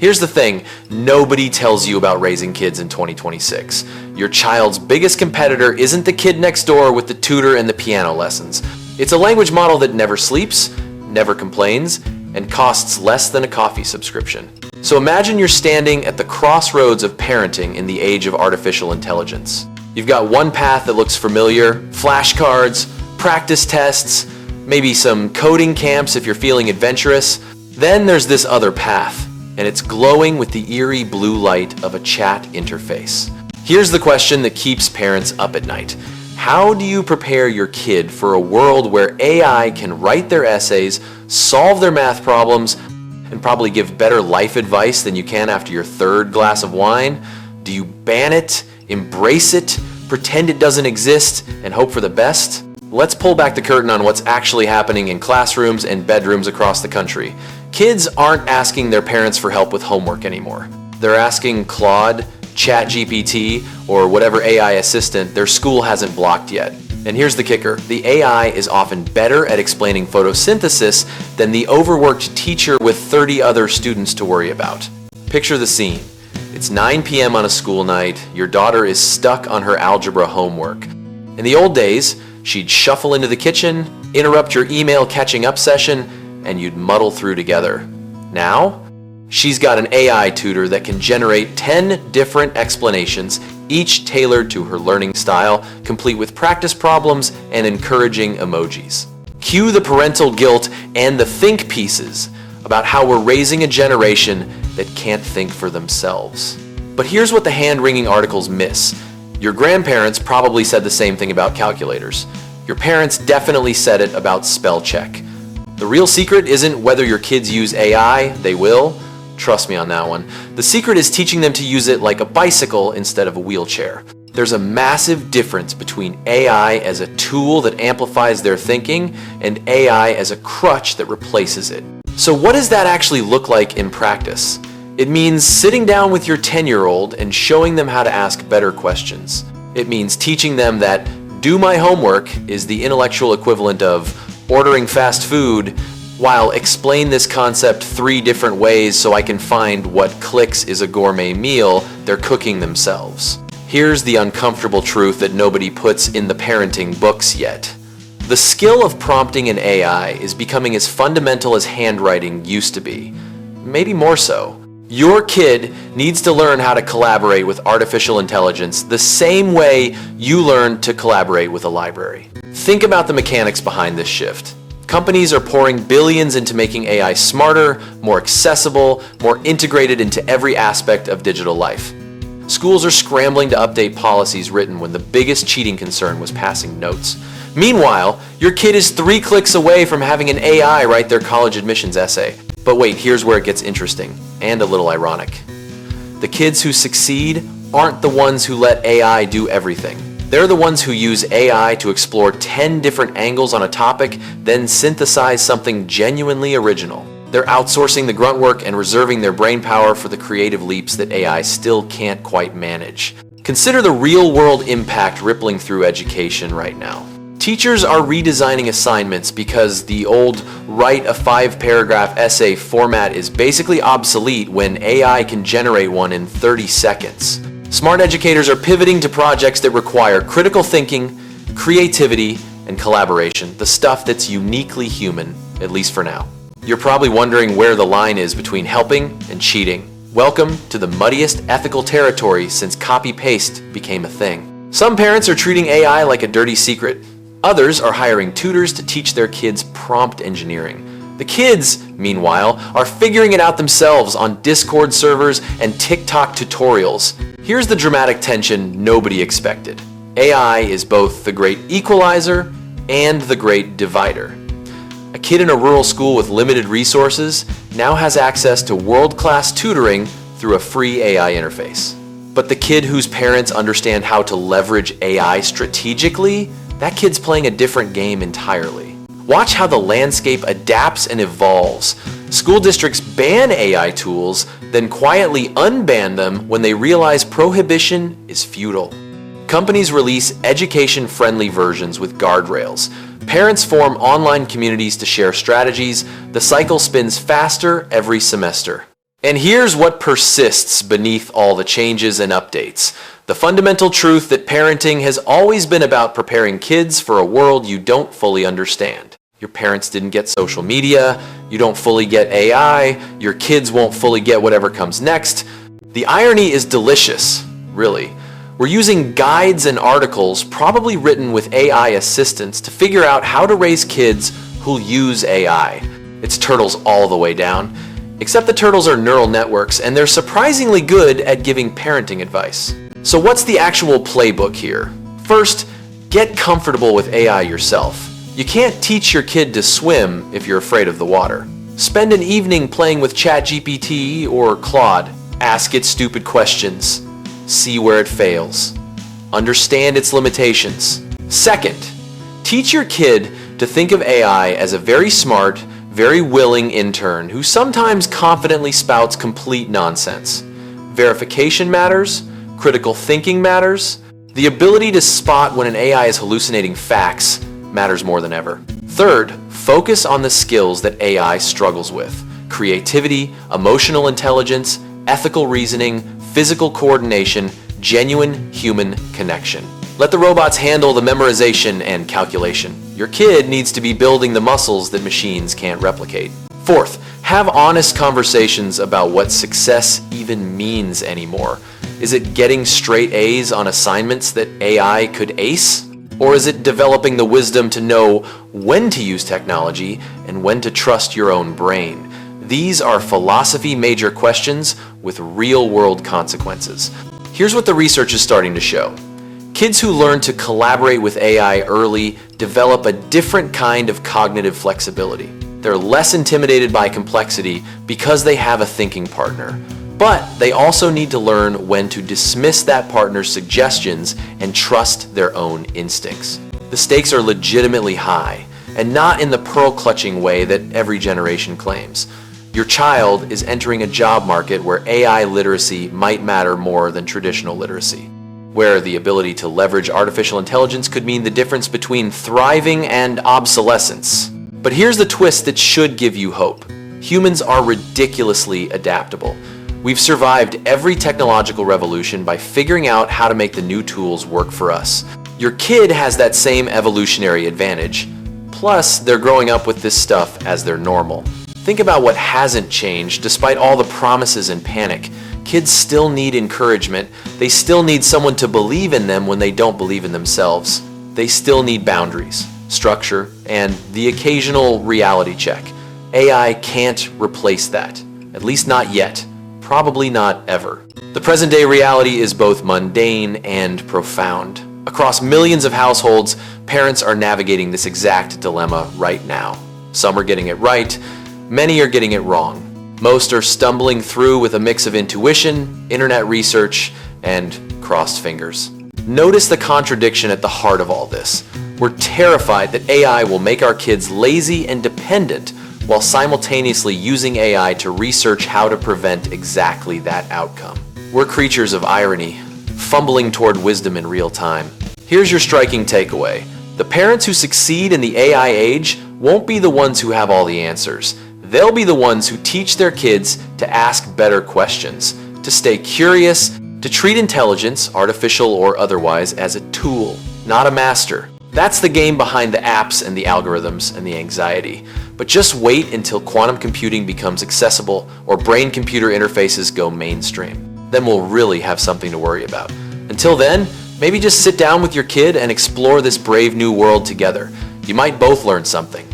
Here's the thing, nobody tells you about raising kids in 2026. Your child's biggest competitor isn't the kid next door with the tutor and the piano lessons. It's a language model that never sleeps, never complains, and costs less than a coffee subscription. So imagine you're standing at the crossroads of parenting in the age of artificial intelligence. You've got one path that looks familiar, flashcards, practice tests, maybe some coding camps if you're feeling adventurous. Then there's this other path, and it's glowing with the eerie blue light of a chat interface. Here's the question that keeps parents up at night. How do you prepare your kid for a world where AI can write their essays, solve their math problems, and probably give better life advice than you can after your third glass of wine? Do you ban it, embrace it, pretend it doesn't exist, and hope for the best? Let's pull back the curtain on what's actually happening in classrooms and bedrooms across the country. Kids aren't asking their parents for help with homework anymore. They're asking Claude, ChatGPT, or whatever AI assistant their school hasn't blocked yet. And here's the kicker, the AI is often better at explaining photosynthesis than the overworked teacher with 30 other students to worry about. Picture the scene. It's 9 p.m. on a school night, your daughter is stuck on her algebra homework. In the old days, she'd shuffle into the kitchen, interrupt your email catching up session, and you'd muddle through together. Now, she's got an AI tutor that can generate 10 different explanations, each tailored to her learning style, complete with practice problems and encouraging emojis. Cue the parental guilt and the think pieces about how we're raising a generation that can't think for themselves. But here's what the hand-wringing articles miss. Your grandparents probably said the same thing about calculators. Your parents definitely said it about spell check. The real secret isn't whether your kids use AI, they will. Trust me on that one. The secret is teaching them to use it like a bicycle instead of a wheelchair. There's a massive difference between AI as a tool that amplifies their thinking and AI as a crutch that replaces it. So what does that actually look like in practice? It means sitting down with your 10-year-old and showing them how to ask better questions. It means teaching them that do my homework is the intellectual equivalent of ordering fast food, while explain this concept 3 different ways so I can find what clicks is a gourmet meal they're cooking themselves. Here's the uncomfortable truth that nobody puts in the parenting books yet. The skill of prompting an AI is becoming as fundamental as handwriting used to be. Maybe more so. Your kid needs to learn how to collaborate with artificial intelligence the same way you learned to collaborate with a library. Think about the mechanics behind this shift. Companies are pouring billions into making AI smarter, more accessible, more integrated into every aspect of digital life. Schools are scrambling to update policies written when the biggest cheating concern was passing notes. Meanwhile, your kid is 3 clicks away from having an AI write their college admissions essay. But wait, here's where it gets interesting, and a little ironic. The kids who succeed aren't the ones who let AI do everything. They're the ones who use AI to explore 10 different angles on a topic, then synthesize something genuinely original. They're outsourcing the grunt work and reserving their brain power for the creative leaps that AI still can't quite manage. Consider the real-world impact rippling through education right now. Teachers are redesigning assignments because the old write a 5-paragraph essay format is basically obsolete when AI can generate one in 30 seconds. Smart educators are pivoting to projects that require critical thinking, creativity, and collaboration, the stuff that's uniquely human, at least for now. You're probably wondering where the line is between helping and cheating. Welcome to the muddiest ethical territory since copy-paste became a thing. Some parents are treating AI like a dirty secret. Others are hiring tutors to teach their kids prompt engineering. The kids, meanwhile, are figuring it out themselves on Discord servers and TikTok tutorials. Here's the dramatic tension nobody expected. AI is both the great equalizer and the great divider. A kid in a rural school with limited resources now has access to world-class tutoring through a free AI interface. But the kid whose parents understand how to leverage AI strategically, that kid's playing a different game entirely. Watch how the landscape adapts and evolves. School districts ban AI tools, then quietly unban them when they realize prohibition is futile. Companies release education-friendly versions with guardrails. Parents form online communities to share strategies. The cycle spins faster every semester. And here's what persists beneath all the changes and updates. The fundamental truth that parenting has always been about preparing kids for a world you don't fully understand. Your parents didn't get social media, you don't fully get AI, your kids won't fully get whatever comes next. The irony is delicious, really. We're using guides and articles, probably written with AI assistants, to figure out how to raise kids who'll use AI. It's turtles all the way down. Except the turtles are neural networks, and they're surprisingly good at giving parenting advice. So what's the actual playbook here? First, get comfortable with AI yourself. You can't teach your kid to swim if you're afraid of the water. Spend an evening playing with ChatGPT or Claude. Ask it stupid questions. See where it fails. Understand its limitations. Second, teach your kid to think of AI as a very smart, very willing intern who sometimes confidently spouts complete nonsense. Verification matters, critical thinking matters, the ability to spot when an AI is hallucinating facts matters more than ever. Third, focus on the skills that AI struggles with: creativity, emotional intelligence, ethical reasoning, physical coordination, genuine human connection. Let the robots handle the memorization and calculation. Your kid needs to be building the muscles that machines can't replicate. Fourth, have honest conversations about what success even means anymore. Is it getting straight A's on assignments that AI could ace? Or is it developing the wisdom to know when to use technology and when to trust your own brain? These are philosophy major questions with real-world consequences. Here's what the research is starting to show. Kids who learn to collaborate with AI early develop a different kind of cognitive flexibility. They're less intimidated by complexity because they have a thinking partner. But they also need to learn when to dismiss that partner's suggestions and trust their own instincts. The stakes are legitimately high, and not in the pearl-clutching way that every generation claims. Your child is entering a job market where AI literacy might matter more than traditional literacy, where the ability to leverage artificial intelligence could mean the difference between thriving and obsolescence. But here's the twist that should give you hope. Humans are ridiculously adaptable. We've survived every technological revolution by figuring out how to make the new tools work for us. Your kid has that same evolutionary advantage. Plus, they're growing up with this stuff as their normal. Think about what hasn't changed despite all the promises and panic. Kids still need encouragement. They still need someone to believe in them when they don't believe in themselves. They still need boundaries, structure, and the occasional reality check. AI can't replace that, at least not yet. Probably not ever. The present-day reality is both mundane and profound. Across millions of households, parents are navigating this exact dilemma right now. Some are getting it right, many are getting it wrong. Most are stumbling through with a mix of intuition, internet research, and crossed fingers. Notice the contradiction at the heart of all this. We're terrified that AI will make our kids lazy and dependent while simultaneously using AI to research how to prevent exactly that outcome. We're creatures of irony, fumbling toward wisdom in real time. Here's your striking takeaway. The parents who succeed in the AI age won't be the ones who have all the answers. They'll be the ones who teach their kids to ask better questions, to stay curious, to treat intelligence, artificial or otherwise, as a tool, not a master. That's the game behind the apps and the algorithms and the anxiety. But just wait until quantum computing becomes accessible or brain-computer interfaces go mainstream. Then we'll really have something to worry about. Until then, maybe just sit down with your kid and explore this brave new world together. You might both learn something.